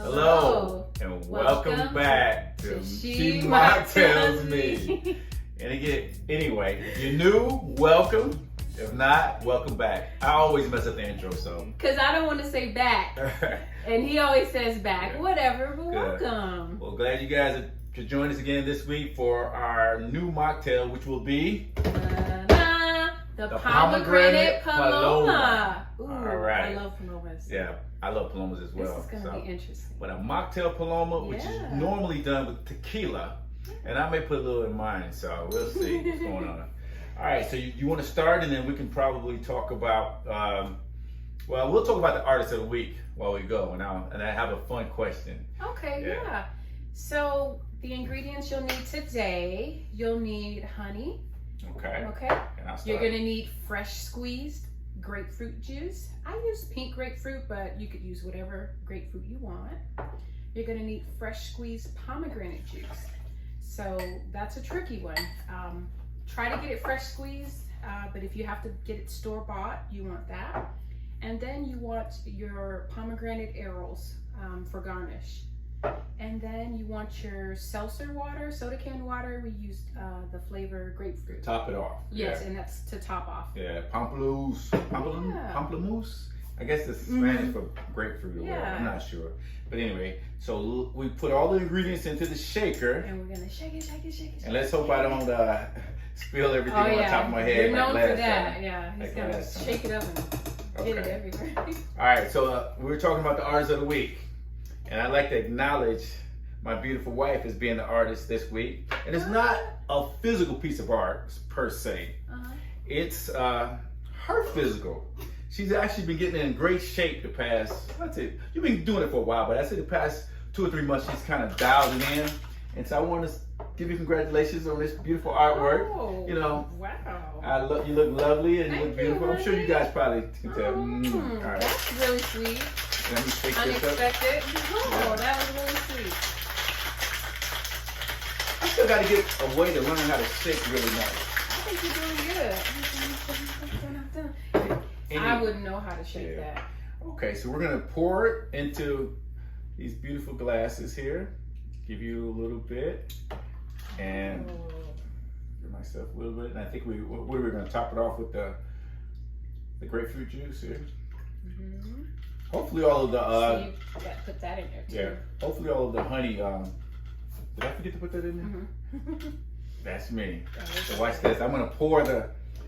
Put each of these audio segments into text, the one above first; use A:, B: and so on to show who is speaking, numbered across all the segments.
A: Hello, and welcome back to She Mocktails Me. And again, anyway, if you're new, welcome. If not, welcome back. I always mess up the intro, so.
B: Because I don't want to say back. And he always says back. Yeah. Whatever, but
A: good.
B: Welcome.
A: Well, glad you guys could join us again this week for our new mocktail, which will be
B: the Pomegranate Paloma. Ooh,
A: all right.
B: I love Palomas.
A: Yeah, I love Palomas as well.
B: This is going to be interesting.
A: But a mocktail Paloma, which is normally done with tequila, and I may put a little in mine, so we'll see what's going on. All right, so you want to start, and then we can probably talk about, well, we'll talk about the artist of the week while we go, and I have a fun question.
B: Okay, yeah. So the ingredients you'll need today, you'll need honey.
A: Okay.
B: You're going to need fresh squeezed grapefruit juice. I use pink grapefruit, but you could use whatever grapefruit you want. You're going to need fresh squeezed pomegranate juice. So that's a tricky one. Try to get it fresh squeezed, but if you have to get it store-bought, you want that. And then you want your Pomegranate Arils for garnish. And then you want your Seltzer water, soda can water. We used the flavor grapefruit.
A: Top it off.
B: Yes, and that's to top off.
A: Yeah, pamplemousse. I guess it's Spanish for grapefruit or whatever. I'm not sure. But anyway, so we put all the ingredients into the shaker.
B: And we're going to shake it.
A: And let's hope I don't spill everything on the top of my head.
B: You're known
A: like
B: for that.
A: time.
B: Yeah, he's going to shake it up and get it everywhere.
A: All right, so we were talking about the artist of the week. And I'd like to acknowledge my beautiful wife as being the artist this week. And it's not a physical piece of art per se. It's her physical. She's actually been getting in great shape the past, you've been doing it for a while, but I say the past 2 or 3 months she's kind of dialed it in. And so I want to give you congratulations on this beautiful artwork.
B: Oh,
A: you know,
B: wow.
A: You look lovely and you look
B: Thank
A: beautiful.
B: you,
A: I'm sure you guys probably can tell.
B: All right. That's really sweet.
A: Let me shake
B: Unexpected.
A: this up.
B: Oh, that was really sweet.
A: I still got to get a way to learn how to shake really nice.
B: I think you're doing good. I wouldn't know how to shake that.
A: Okay, so we're going to pour it into these beautiful glasses here. Give you a little bit. And give myself a little bit. And I think we're going to top it off with the grapefruit juice here. Hopefully all of the
B: so you got to put that in there too.
A: Yeah. Hopefully all of the honey. Did I forget to put that in there? That's me. So watch this. I'm gonna pour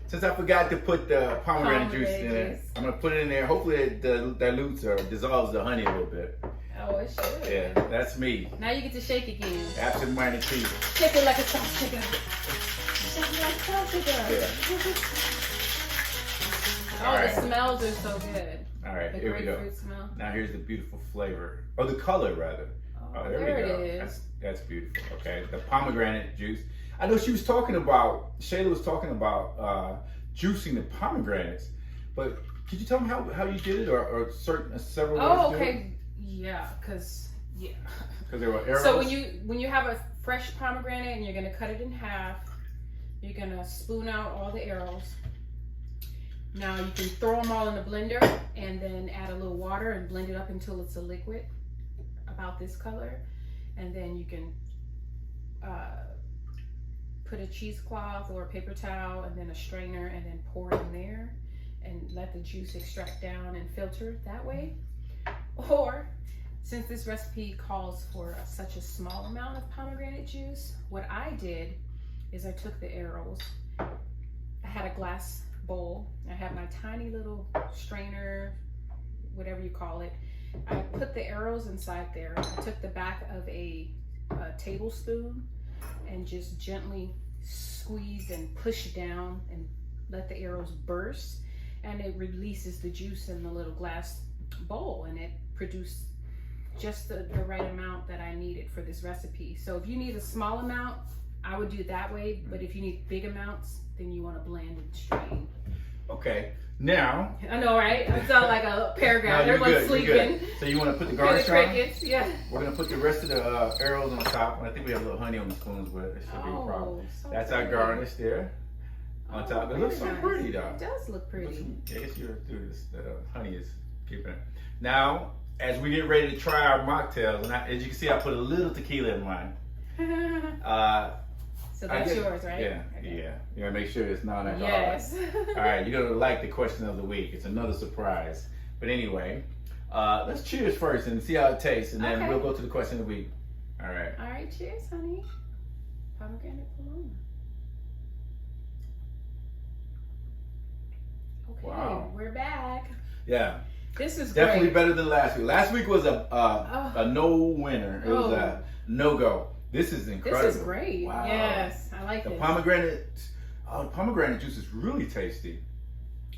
A: since I forgot to put the pomegranate juice in it, I'm gonna put it in there. Hopefully it dilutes or dissolves the honey a little bit.
B: Oh, it should.
A: Yeah, that's me.
B: Now you get to shake again.
A: Absent-minded tea.
B: Shake it like a salt shaker. Shake it like a salt shaker.
A: Yeah.
B: Oh, the smells are so good.
A: All right, here we go.
B: Smell.
A: Now here's the beautiful flavor, or the color rather. Oh, there we go.
B: It is.
A: That's beautiful. Okay, the pomegranate juice. I know she was talking about, Shayla was talking about juicing the pomegranates, but could you tell me how you did it, or several ways?
B: Oh, okay. Yeah, because
A: there were arrows.
B: So when you have a fresh pomegranate and you're gonna cut it in half, you're gonna spoon out all the arrows. Now you can throw them all in the blender and then add a little water and blend it up until it's a liquid about this color. And then you can put a cheesecloth or a paper towel and then a strainer and then pour it in there and let the juice extract down and filter that way. Or since this recipe calls for such a small amount of pomegranate juice, what I did is I took the arrows. I had a glass bowl. I have my tiny little strainer, whatever you call it. I put the arrows inside there. I took the back of a tablespoon and just gently squeeze and push down and let the arrows burst, and it releases the juice in the little glass bowl, and it produced just the right amount that I needed for this recipe. So if you need a small amount, I would do it that way, but if you need big amounts, then you want to blend and strain.
A: Okay, now.
B: I know, right? I sound like a paragraph.
A: No,
B: everyone's sleeping.
A: So you want to put the garnish on?
B: Yeah.
A: We're going to put the rest of the arrows on top. And I think we have a little honey on the spoons, but it shouldn't be a problem. So that's our garnish there on top. It looks so pretty, though.
B: It does look pretty.
A: I guess you're through this. The honey is keeping it. Now, as we get ready to try our mocktails, and as you can see, I put a little tequila in mine.
B: So that's yours, right?
A: Yeah,
B: okay.
A: yeah. You gotta make sure it's non-alcoholic.
B: Yes.
A: All right, you're gonna like the question of the week. It's another surprise. But anyway, let's cheers first and see how it tastes, and then we'll go to the question of the week. All right.
B: All right, cheers, honey. Pomegranate Paloma. Okay,
A: Wow.
B: we're back.
A: Yeah.
B: This is
A: definitely
B: great.
A: better than last week. Last week was a no winner. It was a no go. This is incredible.
B: This is great.
A: Wow.
B: Yes, I like
A: the
B: this.
A: pomegranate juice is really tasty.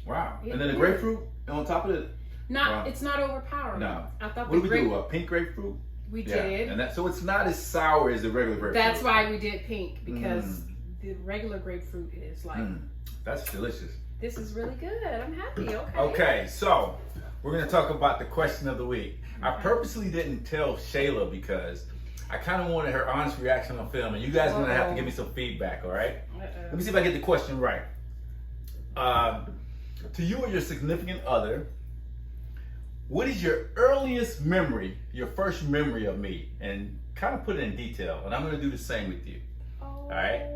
A: Wow.
B: It
A: and then the
B: is.
A: grapefruit on top of it.
B: It's not overpowering.
A: No.
B: I thought
A: What did we do? A pink grapefruit?
B: We did.
A: And so it's not as sour as the regular grapefruit.
B: That's why we did pink, because the regular grapefruit is like.
A: That's delicious.
B: This is really good. I'm happy. Okay.
A: Okay, so we're going to talk about the question of the week. I purposely didn't tell Shayla because I kind of wanted her honest reaction on film, and you guys are going to have to give me some feedback, all right? Let me see if I get the question right. To you or your significant other, what is your earliest memory, your first memory of me? And kind of put it in detail, and I'm going to do the same with you. All right?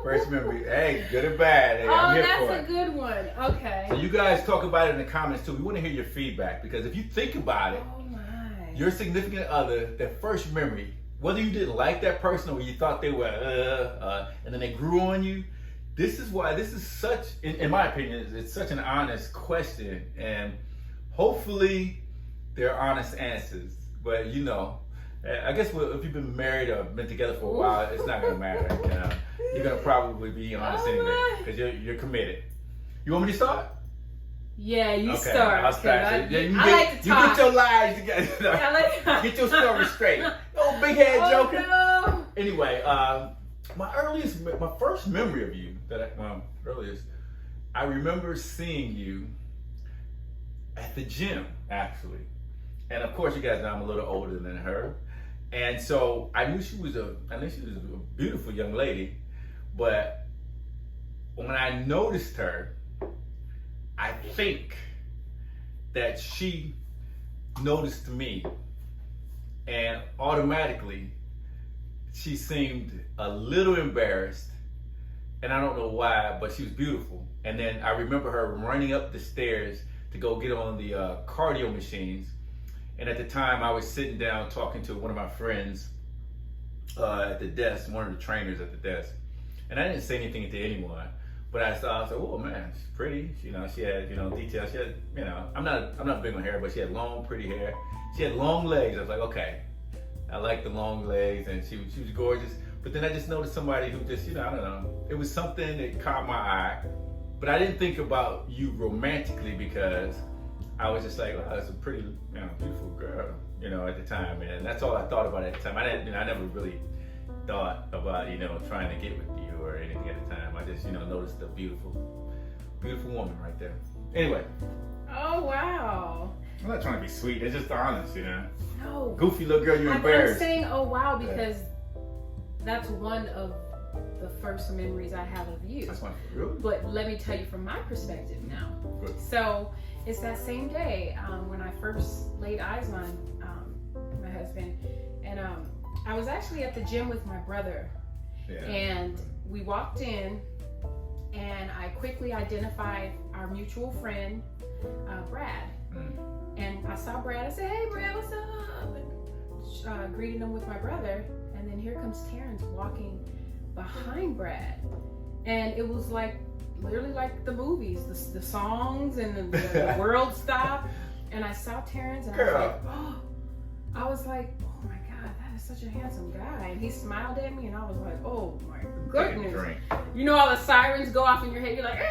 A: First memory. Hey, good or bad. Hey, I'm here for
B: that's a good one. Okay.
A: So you guys talk about it in the comments too. We want to hear your feedback, because if you think about it, your significant other, their first memory, whether you didn't like that person or you thought they were and then they grew on you, this is why this is such, in my opinion, it's such an honest question, and hopefully they're honest answers. But you know, I guess if you've been married or been together for a while, it's not gonna matter. You know? You're gonna probably be honest anyway, because you're committed. You want me to start?
B: Yeah, you start.
A: I'll start.
B: I
A: like to
B: talk.
A: You get your lies together. Get your story straight. Oh, big head joker.
B: No.
A: Anyway, my first memory of you I remember seeing you at the gym, actually. And of course, you guys know I'm a little older than her. And so I knew she was a beautiful young lady. But when I noticed her, I think that she noticed me, and automatically she seemed a little embarrassed, and I don't know why, but she was beautiful. And then I remember her running up the stairs to go get on the cardio machines, and at the time I was sitting down talking to one of my friends at the desk, one of the trainers at the desk, and I didn't say anything to anyone. But I was like, oh man, she's pretty. You know, she had, details. She had, I'm not big on hair, but she had long, pretty hair. She had long legs. I was like, okay, I like the long legs, and she was gorgeous. But then I just noticed somebody who just, I don't know, it was something that caught my eye. But I didn't think about you romantically, because I was just like, wow, that's a pretty, beautiful girl, at the time. And that's all I thought about at the time. I never really thought about, trying to get with you or anything at the time. I just, noticed the beautiful woman right there. Anyway.
B: Oh, wow.
A: I'm not trying to be sweet. It's just honest,
B: No.
A: Goofy little girl, you're embarrassed.
B: I'm saying, oh, wow, because that's one of the first memories I have of you.
A: That's wonderful. Really?
B: But let me tell you from my perspective now.
A: Good.
B: So it's that same day when I first laid eyes on my husband, and I was actually at the gym with my brother, and we walked in, and I quickly identified our mutual friend, Brad. And I saw Brad. I said, "Hey, Brad, what's up?" And greeted him with my brother, and then here comes Terrence walking behind Brad, and it was like literally like the movies, the songs and the world stopped, and I saw Terrence, and I was like, oh my God, that is such a handsome guy. And he smiled at me, and I was like, oh my goodness. All the sirens go off in your head. You're like,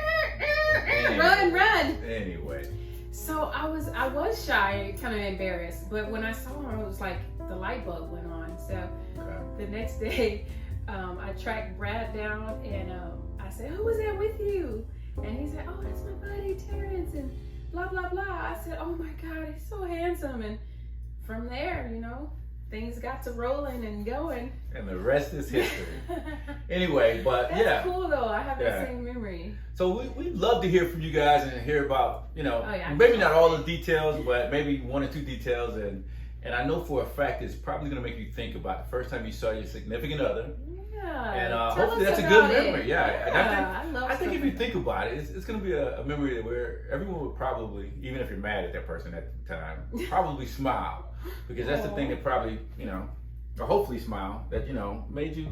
B: run.
A: Anyway.
B: So I was shy, kind of embarrassed, but when I saw him, it was like the light bulb went on. So the next day, I tracked Brad down, and I said, who was that with you? And he said, oh, that's my buddy Terrence, and blah, blah, blah. I said, oh my God, he's so handsome. And from there, things got to rolling and going.
A: And the rest is history. Anyway, but
B: That's
A: yeah.
B: cool though. I have
A: Yeah.
B: the same memory.
A: So we'd love to hear from you guys and hear about, you know,
B: Oh, yeah,
A: maybe not all the details, but maybe 1 or 2 details. And I know for a fact it's probably going to make you think about the first time you saw your significant other.
B: Yeah.
A: And
B: Tell
A: hopefully
B: us
A: that's a good
B: about it.
A: memory. Yeah. And
B: I
A: I think if
B: stuff
A: you think about it, it's going to be a memory where everyone would probably, even if you're mad at that person at the time, probably smile. Because that's the thing that probably, you know, or hopefully smile, that, you know, made you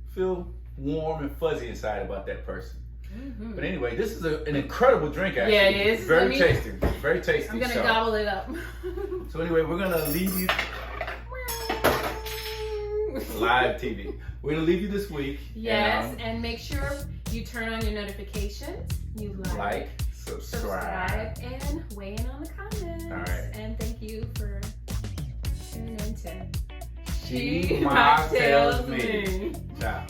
A: feel warm and fuzzy inside about that person.
B: Mm-hmm.
A: But anyway, this is an incredible drink, actually.
B: Yeah, it is.
A: Very tasty. Very tasty.
B: I'm gonna gobble it up.
A: So anyway, we're gonna leave you live TV. We're gonna leave you this week.
B: Yes, and make sure you turn on your notifications. You like, subscribe, and weigh in on the comments.
A: All right.
B: And thank you for tuning in to
A: She Mocktails Me. Ciao.